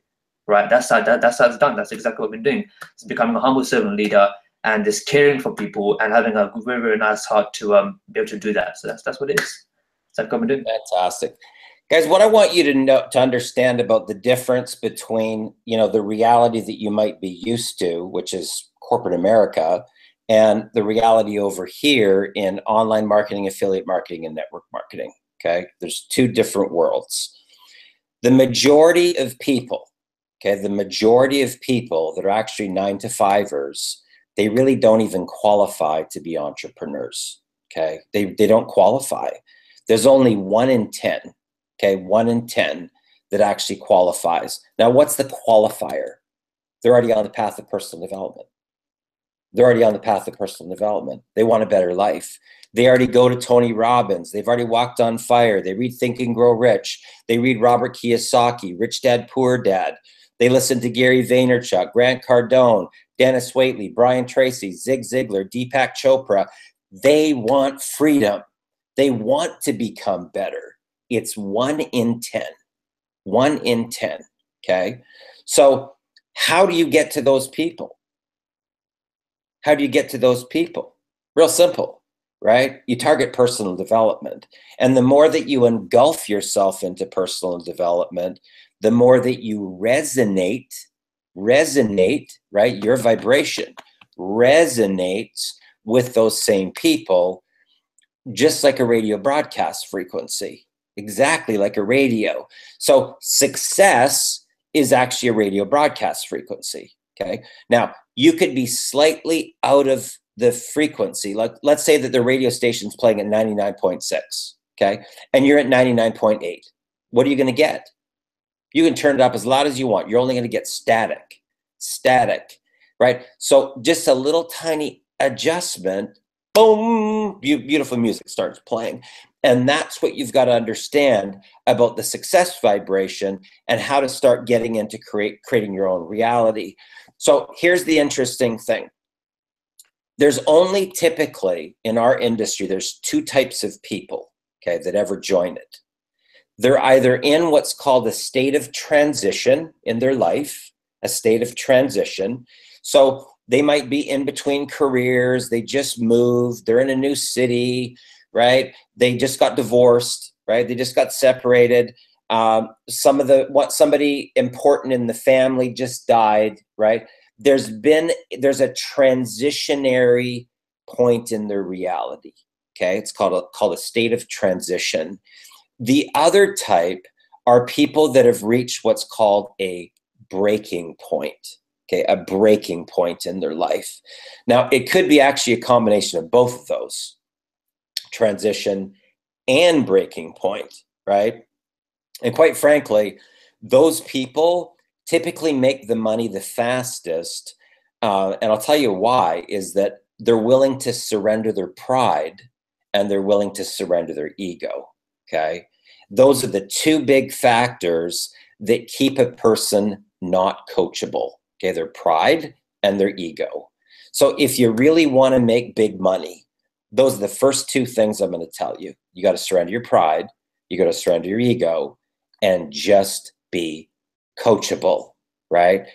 right? That's how it's done. That's exactly what we've been doing. It's becoming a humble servant leader and just caring for people and having a very, very nice heart to be able to do that. So that's what it is. That's what we're doing. Fantastic. Guys, what I want you to know, to understand about the difference between, the reality that you might be used to, which is corporate America, and the reality over here in online marketing, affiliate marketing, and network marketing. Okay, there's 2 different worlds. The majority of people, the majority of people that are actually 9-to-5ers, they really don't even qualify to be entrepreneurs. Okay, they don't qualify. There's only 1 in 10. 1 in 10 that actually qualifies. Now, what's the qualifier? They're already on the path of personal development. They want a better life. They already go to Tony Robbins. They've already walked on fire. They read Think and Grow Rich. They read Robert Kiyosaki, Rich Dad, Poor Dad. They listen to Gary Vaynerchuk, Grant Cardone, Dennis Waitley, Brian Tracy, Zig Ziglar, Deepak Chopra. They want freedom. They want to become better. It's 1 in 10. 1 in 10. Okay. So how do you get to those people? Real simple, right? You target personal development. And the more that you engulf yourself into personal development, the more that you resonate, right? Your vibration resonates with those same people, just like a radio broadcast frequency. Exactly like a radio. So success is actually a radio broadcast frequency. Okay. Now you could be slightly out of the frequency. Let's say that the radio station's playing at 99.6. Okay. And you're at 99.8. What are you going to get? You can turn it up as loud as you want. You're only going to get static. static, right? So just a little tiny adjustment, boom, beautiful music starts playing. And that's what you've got to understand about the success vibration and how to start getting into creating your own reality. So here's the interesting thing. There's only typically in our industry, there's two types of people, okay, that ever join it. They're either in what's called a state of transition in their life, a state of transition. So they might be in between careers. They just moved. They're in a new city, right? They just got divorced, right? They just got separated. Somebody important in the family just died, right? There's a transitionary point in their reality. Okay, it's called a state of transition. The other type are people that have reached what's called a breaking point. Okay, a breaking point in their life. Now, it could be actually a combination of both of those, transition and breaking point, right? And quite frankly, those people typically make the money the fastest. And I'll tell you why, is that they're willing to surrender their pride and they're willing to surrender their ego, okay? Those are the two big factors that keep a person not coachable, okay? Their pride and their ego. So if you really want to make big money, those are the first two things I'm going to tell you. You got to surrender your pride, you got to surrender your ego, and just be coachable, right?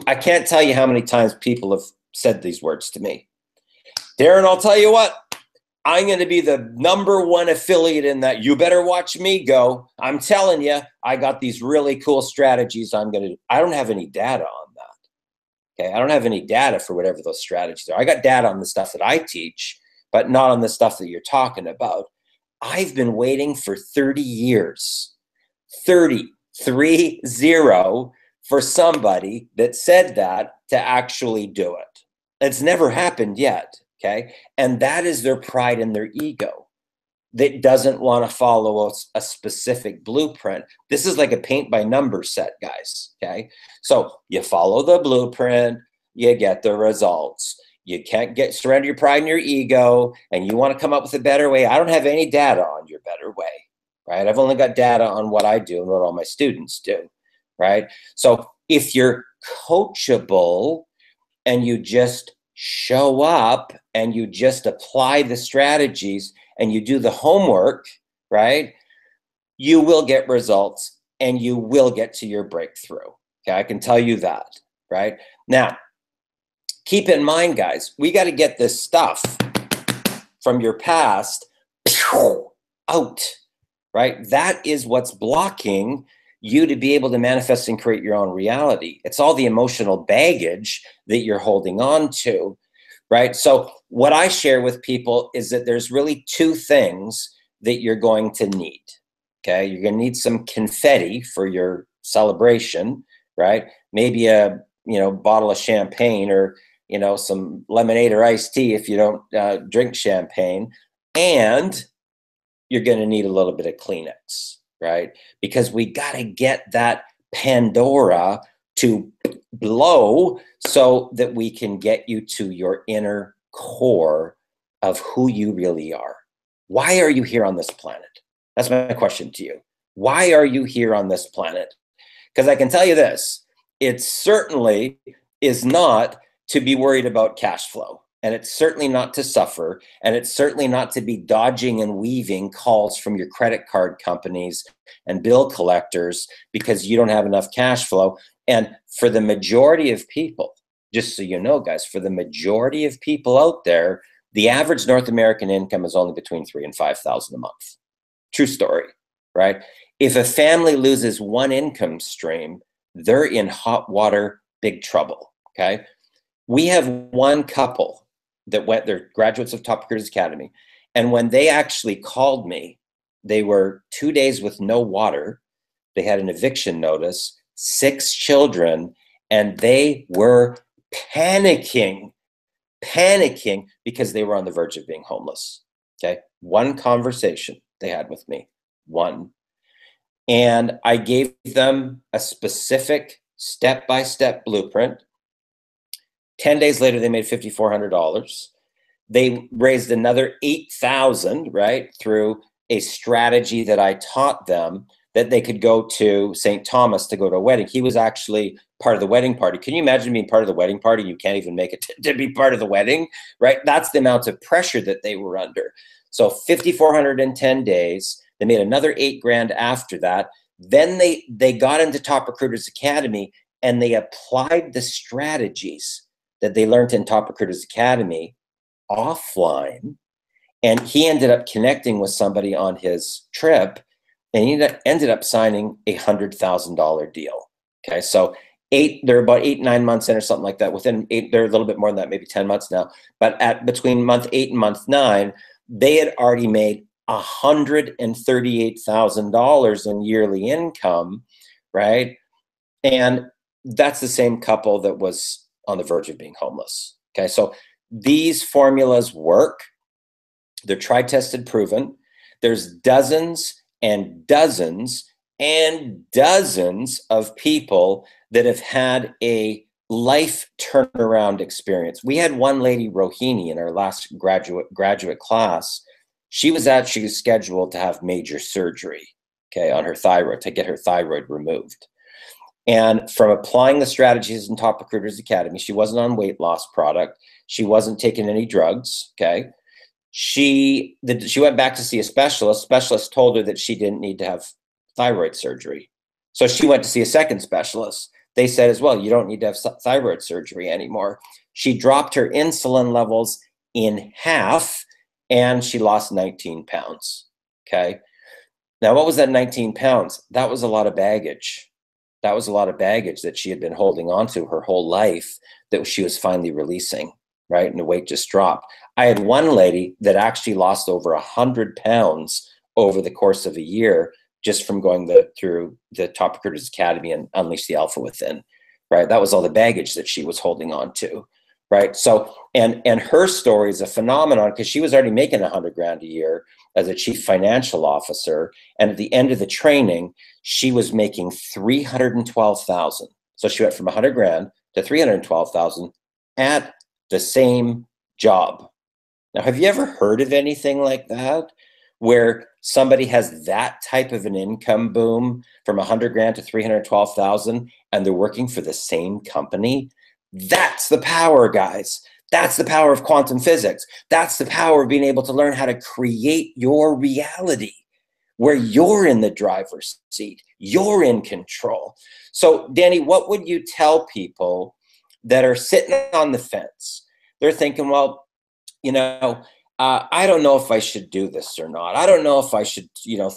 I can't tell you how many times people have said these words to me. Darren, I'll tell you what, I'm going to be the #1 affiliate in that. You better watch me go. I'm telling you, I got these really cool strategies I'm going to do. I don't have any data on that. Okay. I don't have any data for whatever those strategies are. I got data on the stuff that I teach, but not on the stuff that you're talking about. I've been waiting for 30 years, 30, for somebody that said that to actually do it. It's never happened yet. Okay. And that is their pride and their ego that doesn't want to follow a specific blueprint. This is like a paint by number set, guys. Okay. So you follow the blueprint, you get the results. You can't surrender your pride and your ego, and you want to come up with a better way. I don't have any data on your better way, right? I've only got data on what I do and what all my students do, right? So if you're coachable and you just show up and you just apply the strategies and you do the homework, right? You will get results and you will get to your breakthrough. Okay, I can tell you that, right? Now, keep in mind, guys, we got to get this stuff from your past out, right? That is what's blocking you to be able to manifest and create your own reality. It's all the emotional baggage that you're holding on to, right? So what I share with people is that there's really two things that you're going to need, okay? You're going to need some confetti for your celebration, right? Maybe a bottle of champagne, or some lemonade or iced tea if you don't drink champagne, and you're going to need a little bit of Kleenex, right? Because we got to get that Pandora to blow so that we can get you to your inner core of who you really are. Why are you here on this planet? That's my question to you. Why are you here on this planet? Because I can tell you this, it certainly is not to be worried about cash flow. And it's certainly not to suffer. And it's certainly not to be dodging and weaving calls from your credit card companies and bill collectors because you don't have enough cash flow. And for the majority of people, just so you know, guys, for the majority of people out there, the average North American income is only between $3,000 and $5,000 a month. True story, right? If a family loses one income stream, they're in hot water, big trouble, okay? We have one couple that they're graduates of Top Recruiters Academy. And when they actually called me, they were 2 days with no water. They had an eviction notice, 6 children, and they were panicking because they were on the verge of being homeless. Okay. One conversation they had with me, one. And I gave them a specific step-by-step blueprint. 10 days later, they made $5,400. They raised another 8,000, right, through a strategy that I taught them, that they could go to St. Thomas to go to a wedding. He was actually part of the wedding party. Can you imagine being part of the wedding party? You can't even make it to be part of the wedding, right? That's the amount of pressure that they were under. So 5,400 in 10 days. They made another 8 grand after that. Then they got into Top Recruiters Academy, and they applied the strategies that they learned in Top Recruiters Academy offline. And he ended up connecting with somebody on his trip, and he ended up signing a $100,000 deal. Okay, so they're about 8, 9 months in or something like that. Within 8, they're a little bit more than that, maybe 10 months now. But at between month 8 and month 9, they had already made $138,000 in yearly income, right? And that's the same couple that was on the verge of being homeless. Okay, so these formulas work. They're tried, tested, proven. There's dozens and dozens and dozens of people that have had a life turnaround experience. We had one lady, Rohini, in our last graduate class. She was scheduled to have major surgery, okay, on her thyroid, to get her thyroid removed. And from applying the strategies in Top Recruiters Academy, she wasn't on weight loss product. She wasn't taking any drugs, okay? She went back to see a specialist. Specialist told her that she didn't need to have thyroid surgery. So she went to see a second specialist. They said as well, you don't need to have thyroid surgery anymore. She dropped her insulin levels in half, and she lost 19 pounds, okay? Now, what was that 19 pounds? That was a lot of baggage. That was a lot of baggage that she had been holding on to her whole life that she was finally releasing, right? And the weight just dropped. I had one lady that actually lost over 100 pounds over the course of a year just from going through the Top Recruiters Academy and Unleash the Alpha Within, right? That was all the baggage that she was holding on to, right? So, and her story is a phenomenon because she was already making 100 grand a year as a chief financial officer. And at the end of the training, she was making 312,000. So she went from 100 grand to 312,000 at the same job. Now, have you ever heard of anything like that, where somebody has that type of an income boom from 100 grand to 312,000 and they're working for the same company? That's the power, guys. That's the power of quantum physics. That's the power of being able to learn how to create your reality where you're in the driver's seat, you're in control. So, Danny, what would you tell people that are sitting on the fence? They're thinking, well, I don't know if I should do this or not. I don't know if I should,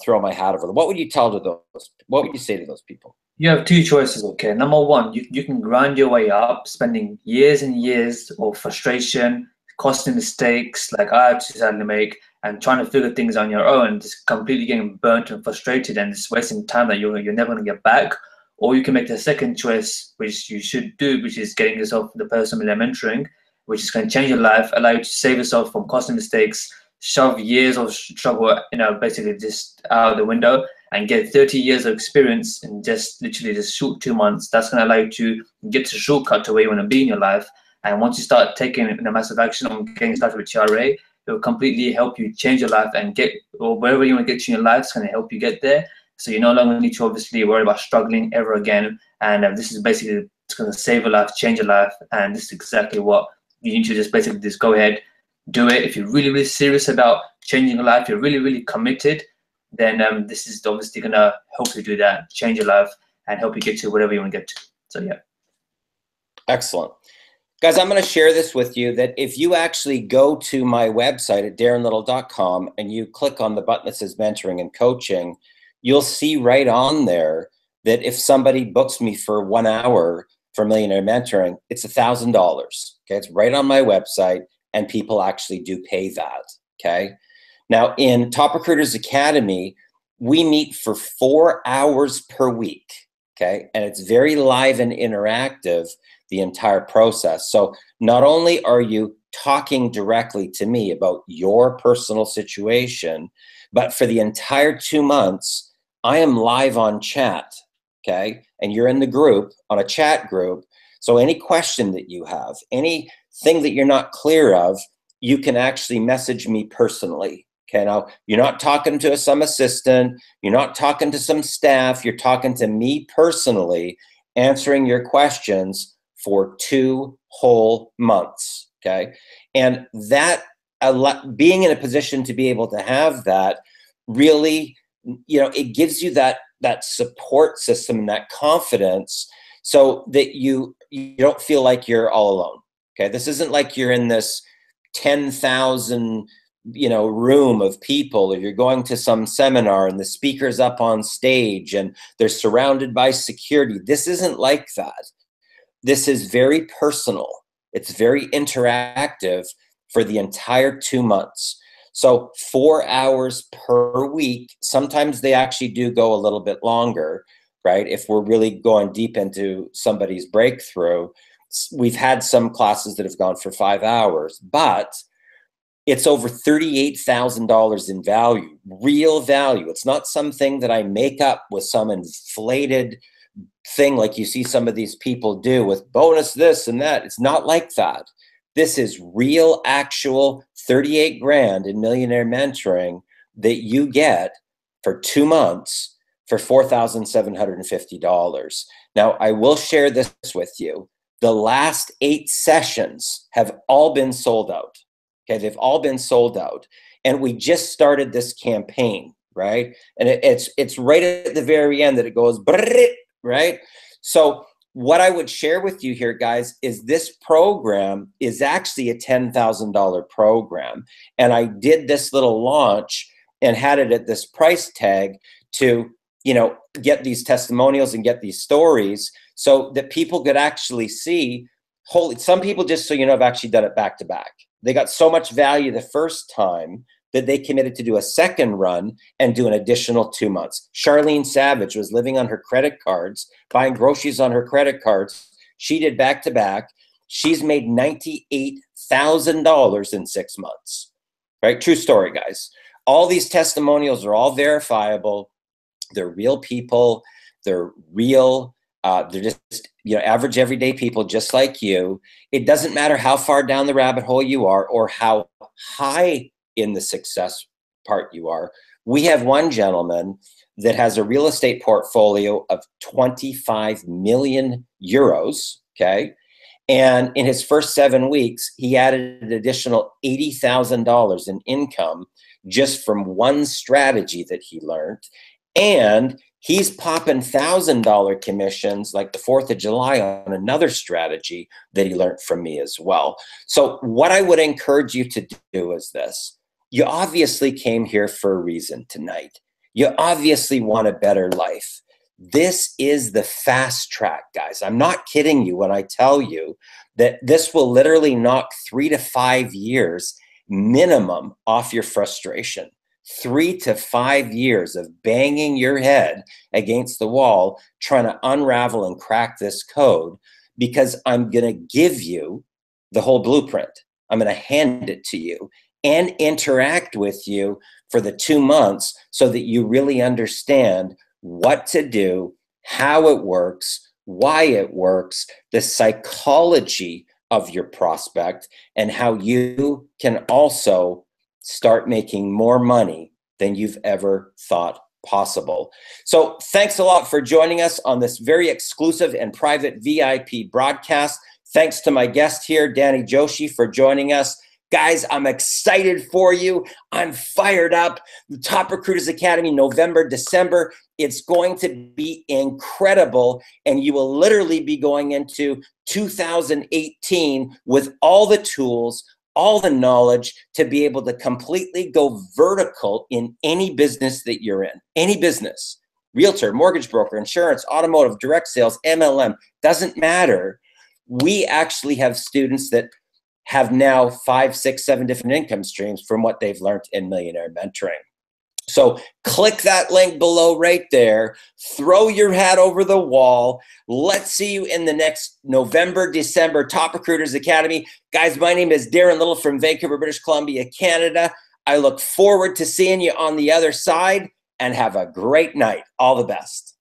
throw my hat over. What would you tell to those? What would you say to those people? You have 2 choices, okay? Number one, you can grind your way up, spending years and years of frustration, costly mistakes like I have to make, and trying to figure things on your own, just completely getting burnt and frustrated and just wasting time that you're never going to get back. Or you can make the second choice, which you should do, which is getting yourself the personal mentoring, which is going to change your life, allow you to save yourself from costly mistakes, shove years of struggle, basically just out of the window, and get 30 years of experience in just literally just short 2 months. That's going to allow you to get to shortcut to where you want to be in your life. And once you start taking massive action on getting started with TRA, it will completely help you change your life and get, or wherever you want to get to in your life, it's going to help you get there. So you no longer need to obviously worry about struggling ever again. And this is basically, it's going to save your life, change your life. And this is exactly what you need to just basically just go ahead, do it. If you're really, really serious about changing your life, you're really, really committed, then this is obviously going to help you do that, change your life, and help you get to whatever you want to get to. So, yeah. Excellent. Guys, I'm going to share this with you, that if you actually go to my website at darrenlittle.com and you click on the button that says mentoring and coaching, you'll see right on there that if somebody books me for 1 hour for Millionaire Mentoring, it's $1,000. Okay, it's right on my website, and people actually do pay that. Okay. Now, in Top Recruiters Academy, we meet for 4 hours per week. Okay, and it's very live and interactive the entire process. So not only are you talking directly to me about your personal situation, but for the entire 2 months, I am live on chat. Okay, and you're in the group, on a chat group. So any question that you have, anything that you're not clear of, you can actually message me personally. Okay, now you're not talking to some assistant, you're not talking to some staff, you're talking to me personally, answering your questions for 2 whole months. Okay, and that being in a position to be able to have that really, it gives you that support system and that confidence, so that you don't feel like you're all alone. Okay, this isn't like you're in this 10,000 room of people, or you're going to some seminar and the speaker's up on stage and they're surrounded by security. This isn't like that. This is very personal. It's very interactive for the entire 2 months. So 4 hours per week. Sometimes they actually do go a little bit longer, right? If we're really going deep into somebody's breakthrough. We've had some classes that have gone for 5 hours, but it's over $38,000 in value, real value. It's not something that I make up with some inflated thing like you see some of these people do with bonus this and that. It's not like that. This is real, actual 38 grand in millionaire mentoring that you get for 2 months for $4,750. Now, I will share this with you. The last 8 sessions have all been sold out. Okay, they've all been sold out. And we just started this campaign, right? And it's right at the very end that it goes, right? So what I would share with you here, guys, is this program is actually a $10,000 program. And I did this little launch and had it at this price tag to, get these testimonials and get these stories so that people could actually see, some people, just so you know, have actually done it back to back. They got so much value the first time that they committed to do a second run and do an additional 2 months. Charlene Savage was living on her credit cards, buying groceries on her credit cards. She did back to back. She's made $98,000 in 6 months, right? True story, guys. All these testimonials are all verifiable. They're real people. They're real. They're just, average everyday people just like you. It doesn't matter how far down the rabbit hole you are or how high in the success part you are. We have one gentleman that has a real estate portfolio of 25 million euros, okay? And in his first 7 weeks, he added an additional $80,000 in income just from one strategy that he learned. And he's popping $1,000 commissions like the 4th of July on another strategy that he learned from me as well. So what I would encourage you to do is this. You obviously came here for a reason tonight. You obviously want a better life. This is the fast track, guys. I'm not kidding you when I tell you that this will literally knock 3 to 5 years minimum off your frustration. 3 to 5 years of banging your head against the wall trying to unravel and crack this code, because I'm going to give you the whole blueprint. I'm going to hand it to you and interact with you for the 2 months so that you really understand what to do, how it works, why it works, the psychology of your prospect, and how you can also start making more money than you've ever thought possible. So thanks a lot for joining us on this very exclusive and private VIP broadcast. Thanks to my guest here, Danny Joshi, for joining us. Guys, I'm excited for you. I'm fired up. The Top Recruiters Academy, November, December. It's going to be incredible. And you will literally be going into 2018 with all the tools, all the knowledge to be able to completely go vertical in any business that you're in. Any business. Realtor, mortgage broker, insurance, automotive, direct sales, MLM. Doesn't matter. We actually have students that have now 5, 6, 7 different income streams from what they've learned in Millionaire Mentoring. So click that link below right there. Throw your hat over the wall. Let's see you in the next November, December Top Recruiters Academy. Guys, my name is Darren Little from Vancouver, British Columbia, Canada. I look forward to seeing you on the other side, and have a great night. All the best.